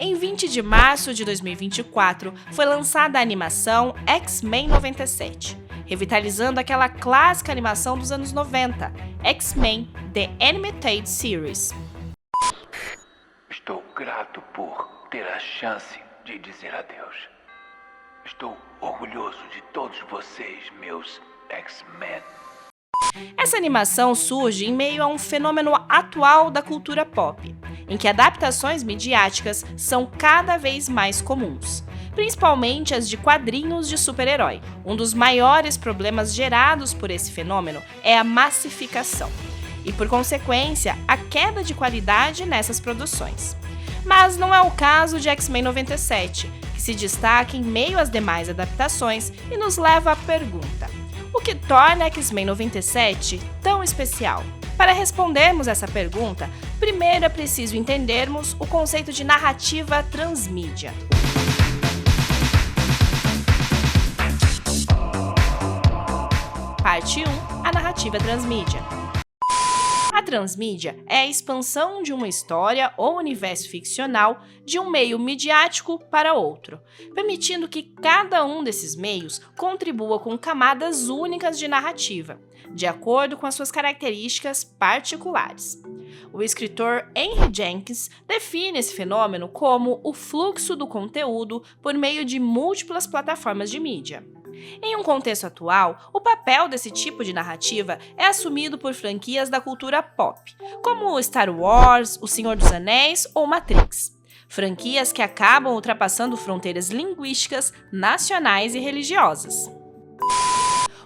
Em 20 de março de 2024, foi lançada a animação X-Men 97, revitalizando aquela clássica animação dos anos 90, X-Men The Animated Series. Estou grato por ter a chance de dizer adeus. Estou orgulhoso de todos vocês, meus X-Men. Essa animação surge em meio a um fenômeno atual da cultura pop, em que adaptações midiáticas são cada vez mais comuns, principalmente as de quadrinhos de super-herói. Um dos maiores problemas gerados por esse fenômeno é a massificação, e por consequência, a queda de qualidade nessas produções. Mas não é o caso de X-Men 97, que se destaca em meio às demais adaptações e nos leva à pergunta: o que torna X-Men 97 tão especial? Para respondermos essa pergunta, primeiro é preciso entendermos o conceito de narrativa transmídia. Parte 1. A narrativa transmídia. A transmídia é a expansão de uma história ou universo ficcional de um meio midiático para outro, permitindo que cada um desses meios contribua com camadas únicas de narrativa, de acordo com as suas características particulares. O escritor Henry Jenkins define esse fenômeno como o fluxo do conteúdo por meio de múltiplas plataformas de mídia. Em um contexto atual, o papel desse tipo de narrativa é assumido por franquias da cultura pop, como Star Wars, O Senhor dos Anéis ou Matrix. Franquias que acabam ultrapassando fronteiras linguísticas, nacionais e religiosas.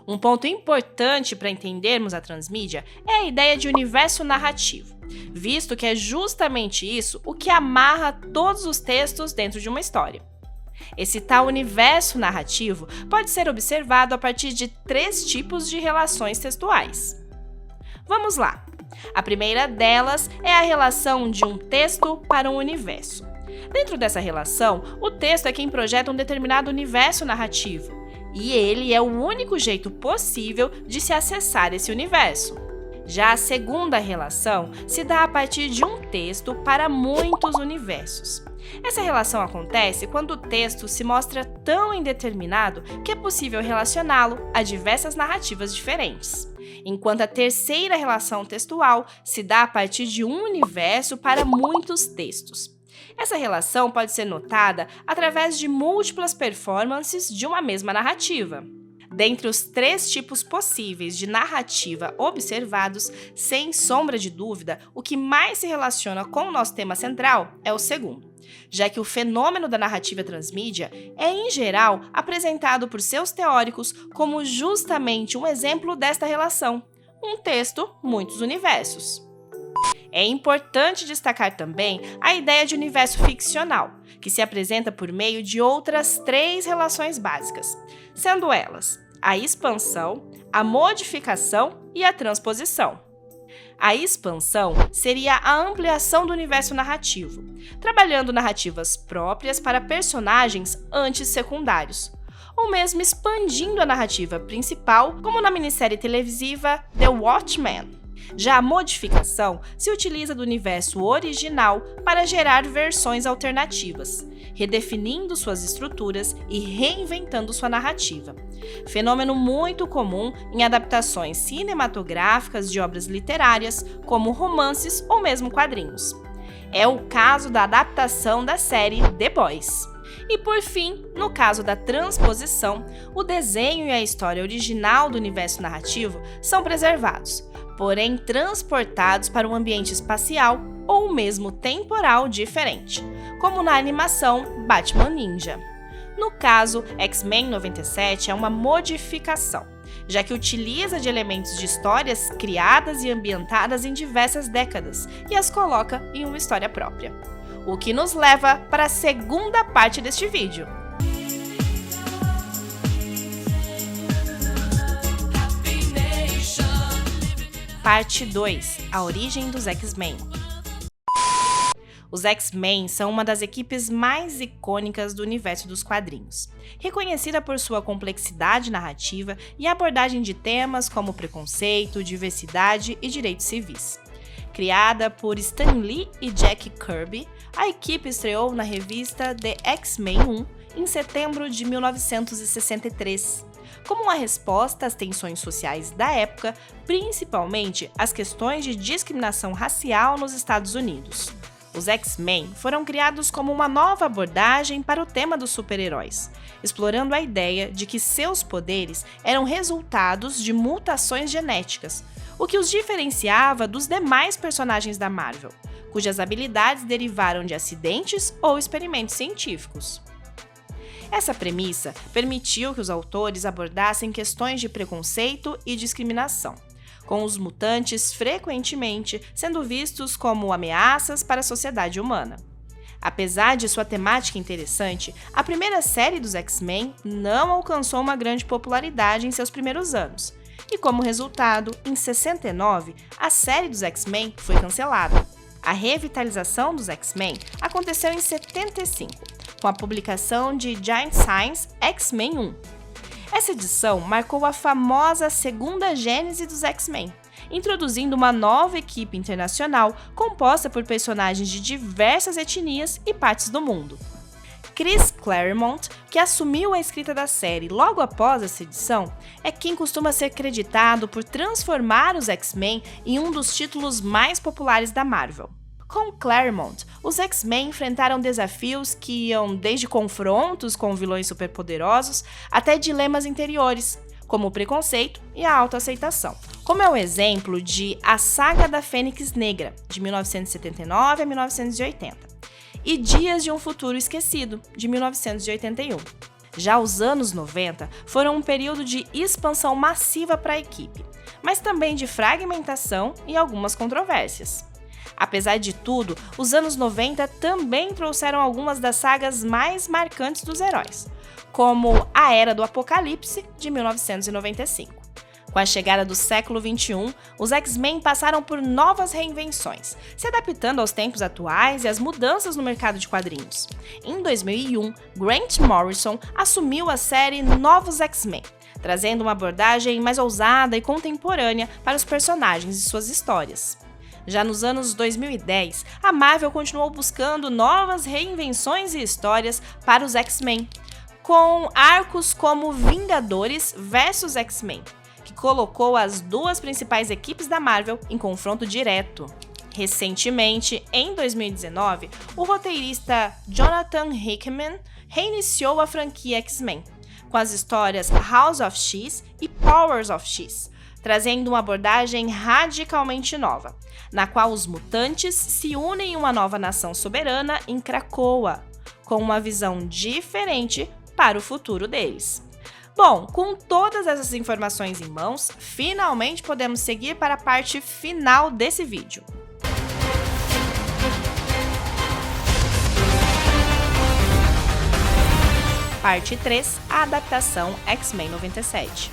Um ponto importante para entendermos a transmídia é a ideia de universo narrativo, visto que é justamente isso o que amarra todos os textos dentro de uma história. Esse tal universo narrativo pode ser observado a partir de 3 tipos de relações textuais. Vamos lá! A primeira delas é a relação de um texto para um universo. Dentro dessa relação, o texto é quem projeta um determinado universo narrativo, e ele é o único jeito possível de se acessar esse universo. Já a segunda relação se dá a partir de um texto para muitos universos. Essa relação acontece quando o texto se mostra tão indeterminado que é possível relacioná-lo a diversas narrativas diferentes. Enquanto a terceira relação textual se dá a partir de um universo para muitos textos. Essa relação pode ser notada através de múltiplas performances de uma mesma narrativa. Dentre os 3 tipos possíveis de narrativa observados, sem sombra de dúvida, o que mais se relaciona com o nosso tema central é o segundo, já que o fenômeno da narrativa transmídia é, em geral, apresentado por seus teóricos como justamente um exemplo desta relação: um texto, muitos universos. É importante destacar também a ideia de universo ficcional, que se apresenta por meio de outras 3 relações básicas, sendo elas a expansão, a modificação e a transposição. A expansão seria a ampliação do universo narrativo, trabalhando narrativas próprias para personagens antes secundários, ou mesmo expandindo a narrativa principal, como na minissérie televisiva The Watchmen. Já a modificação se utiliza do universo original para gerar versões alternativas, redefinindo suas estruturas e reinventando sua narrativa. Fenômeno muito comum em adaptações cinematográficas de obras literárias, como romances ou mesmo quadrinhos. É o caso da adaptação da série The Boys. E por fim, no caso da transposição, o desenho e a história original do universo narrativo são preservados, porém transportados para um ambiente espacial ou mesmo temporal diferente, como na animação Batman Ninja. No caso, X-Men 97 é uma modificação, já que utiliza de elementos de histórias criadas e ambientadas em diversas décadas e as coloca em uma história própria. O que nos leva para a segunda parte deste vídeo. Parte 2. A origem dos X-Men. Os X-Men são uma das equipes mais icônicas do universo dos quadrinhos, reconhecida por sua complexidade narrativa e abordagem de temas como preconceito, diversidade e direitos civis. Criada por Stan Lee e Jack Kirby, a equipe estreou na revista The X-Men 1 em setembro de 1963, como uma resposta às tensões sociais da época, principalmente às questões de discriminação racial nos Estados Unidos. Os X-Men foram criados como uma nova abordagem para o tema dos super-heróis, explorando a ideia de que seus poderes eram resultados de mutações genéticas, o que os diferenciava dos demais personagens da Marvel, cujas habilidades derivaram de acidentes ou experimentos científicos. Essa premissa permitiu que os autores abordassem questões de preconceito e discriminação, com os mutantes frequentemente sendo vistos como ameaças para a sociedade humana. Apesar de sua temática interessante, a primeira série dos X-Men não alcançou uma grande popularidade em seus primeiros anos, e como resultado, em 69, a série dos X-Men foi cancelada. A revitalização dos X-Men aconteceu em 75, com a publicação de Giant Science X-Men 1. Essa edição marcou a famosa segunda gênese dos X-Men, introduzindo uma nova equipe internacional composta por personagens de diversas etnias e partes do mundo. Chris Claremont, que assumiu a escrita da série logo após essa edição, é quem costuma ser creditado por transformar os X-Men em um dos títulos mais populares da Marvel. Com Claremont, os X-Men enfrentaram desafios que iam desde confrontos com vilões superpoderosos até dilemas interiores, como o preconceito e a autoaceitação, como é o exemplo de A Saga da Fênix Negra, de 1979 a 1980. E Dias de um Futuro Esquecido, de 1981. Já os anos 90 foram um período de expansão massiva para a equipe, mas também de fragmentação e algumas controvérsias. Apesar de tudo, os anos 90 também trouxeram algumas das sagas mais marcantes dos heróis, como A Era do Apocalipse, de 1995. Com a chegada do século XXI, os X-Men passaram por novas reinvenções, se adaptando aos tempos atuais e às mudanças no mercado de quadrinhos. Em 2001, Grant Morrison assumiu a série Novos X-Men, trazendo uma abordagem mais ousada e contemporânea para os personagens e suas histórias. Já nos anos 2010, a Marvel continuou buscando novas reinvenções e histórias para os X-Men, com arcos como Vingadores vs X-Men, que colocou as duas principais equipes da Marvel em confronto direto. Recentemente, em 2019, o roteirista Jonathan Hickman reiniciou a franquia X-Men, com as histórias House of X e Powers of X, trazendo uma abordagem radicalmente nova, na qual os mutantes se unem em uma nova nação soberana em Krakoa, com uma visão diferente para o futuro deles. Bom, com todas essas informações em mãos, finalmente podemos seguir para a parte final desse vídeo. Parte 3, a adaptação X-Men 97.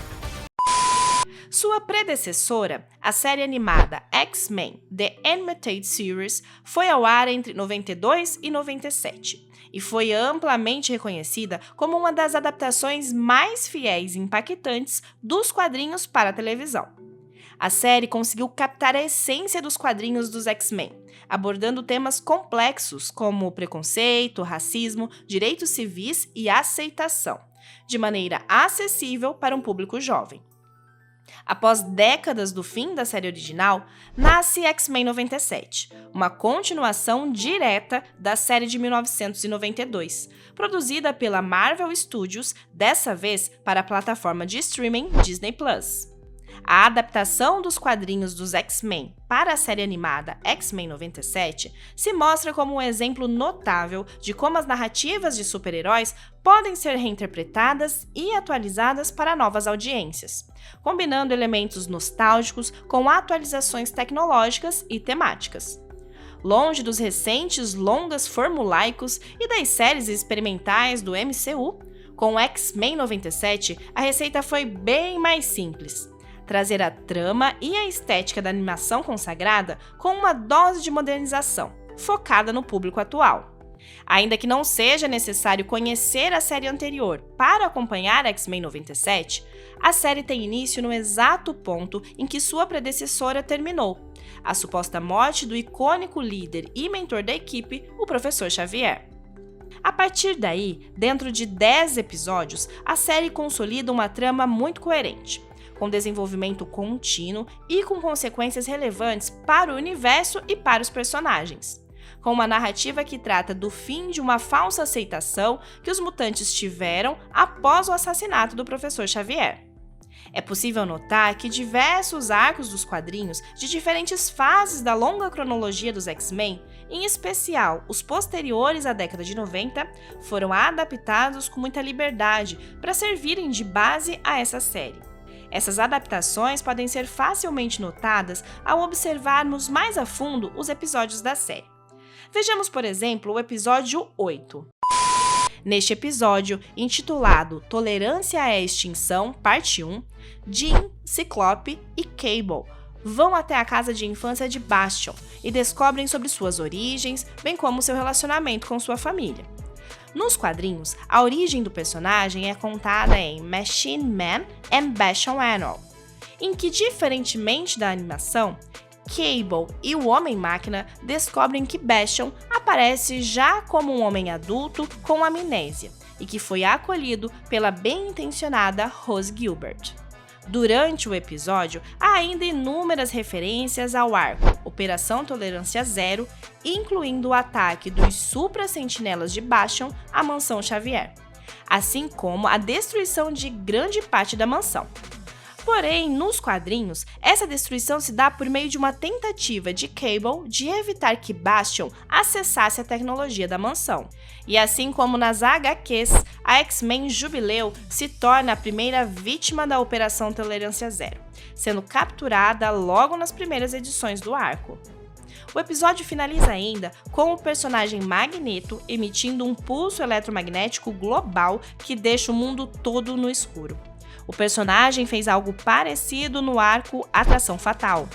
Sua predecessora, a série animada X-Men The Animated Series, foi ao ar entre 92 e 97 e foi amplamente reconhecida como uma das adaptações mais fiéis e impactantes dos quadrinhos para a televisão. A série conseguiu captar a essência dos quadrinhos dos X-Men, abordando temas complexos como preconceito, racismo, direitos civis e aceitação, de maneira acessível para um público jovem. Após décadas do fim da série original, nasce X-Men 97, uma continuação direta da série de 1992, produzida pela Marvel Studios, dessa vez para a plataforma de streaming Disney+. A adaptação dos quadrinhos dos X-Men para a série animada X-Men 97 se mostra como um exemplo notável de como as narrativas de super-heróis podem ser reinterpretadas e atualizadas para novas audiências, combinando elementos nostálgicos com atualizações tecnológicas e temáticas. Longe dos recentes longas formulaicos e das séries experimentais do MCU, com X-Men 97 a receita foi bem mais simples. Trazer a trama e a estética da animação consagrada com uma dose de modernização, focada no público atual. Ainda que não seja necessário conhecer a série anterior para acompanhar X-Men 97, a série tem início no exato ponto em que sua predecessora terminou, a suposta morte do icônico líder e mentor da equipe, o Professor Xavier. A partir daí, dentro de 10 episódios, a série consolida uma trama muito coerente, com desenvolvimento contínuo e com consequências relevantes para o universo e para os personagens, com uma narrativa que trata do fim de uma falsa aceitação que os mutantes tiveram após o assassinato do Professor Xavier. É possível notar que diversos arcos dos quadrinhos de diferentes fases da longa cronologia dos X-Men, em especial os posteriores à década de 90, foram adaptados com muita liberdade para servirem de base a essa série. Essas adaptações podem ser facilmente notadas ao observarmos mais a fundo os episódios da série. Vejamos, por exemplo, o episódio 8. Neste episódio, intitulado Tolerância à Extinção, Parte 1, Jean, Ciclope e Cable vão até a casa de infância de Bastion e descobrem sobre suas origens, bem como seu relacionamento com sua família. Nos quadrinhos, a origem do personagem é contada em Machine Man and Bastion Annual, em que, diferentemente da animação, Cable e o Homem-Máquina descobrem que Bastion aparece já como um homem adulto com amnésia e que foi acolhido pela bem-intencionada Rose Gilbert. Durante o episódio, há ainda inúmeras referências ao arco Operação Tolerância Zero, incluindo o ataque dos Supra-Sentinelas de Bastion à Mansão Xavier, assim como a destruição de grande parte da mansão. Porém, nos quadrinhos, essa destruição se dá por meio de uma tentativa de Cable de evitar que Bastion acessasse a tecnologia da mansão. E assim como nas HQs, a X-Men Jubileu se torna a primeira vítima da Operação Tolerância Zero, sendo capturada logo nas primeiras edições do arco. O episódio finaliza ainda com o personagem Magneto emitindo um pulso eletromagnético global que deixa o mundo todo no escuro. O personagem fez algo parecido no arco Atração Fatal.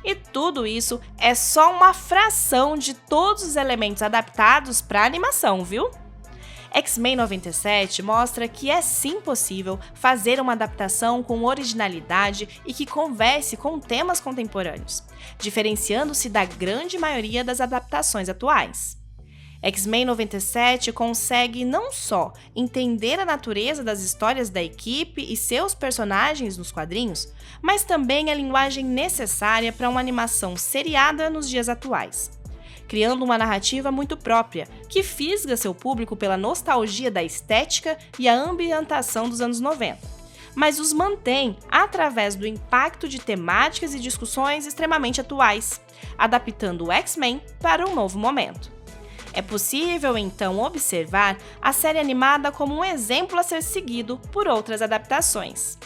E tudo isso é só uma fração de todos os elementos adaptados para a animação, viu? X-Men 97 mostra que é sim possível fazer uma adaptação com originalidade e que converse com temas contemporâneos, diferenciando-se da grande maioria das adaptações atuais. X-Men 97 consegue não só entender a natureza das histórias da equipe e seus personagens nos quadrinhos, mas também a linguagem necessária para uma animação seriada nos dias atuais, criando uma narrativa muito própria, que fisga seu público pela nostalgia da estética e a ambientação dos anos 90, mas os mantém através do impacto de temáticas e discussões extremamente atuais, adaptando o X-Men para um novo momento. É possível, então, observar a série animada como um exemplo a ser seguido por outras adaptações.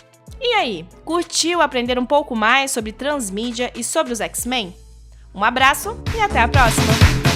E aí, curtiu aprender um pouco mais sobre transmídia e sobre os X-Men? Um abraço e até a próxima!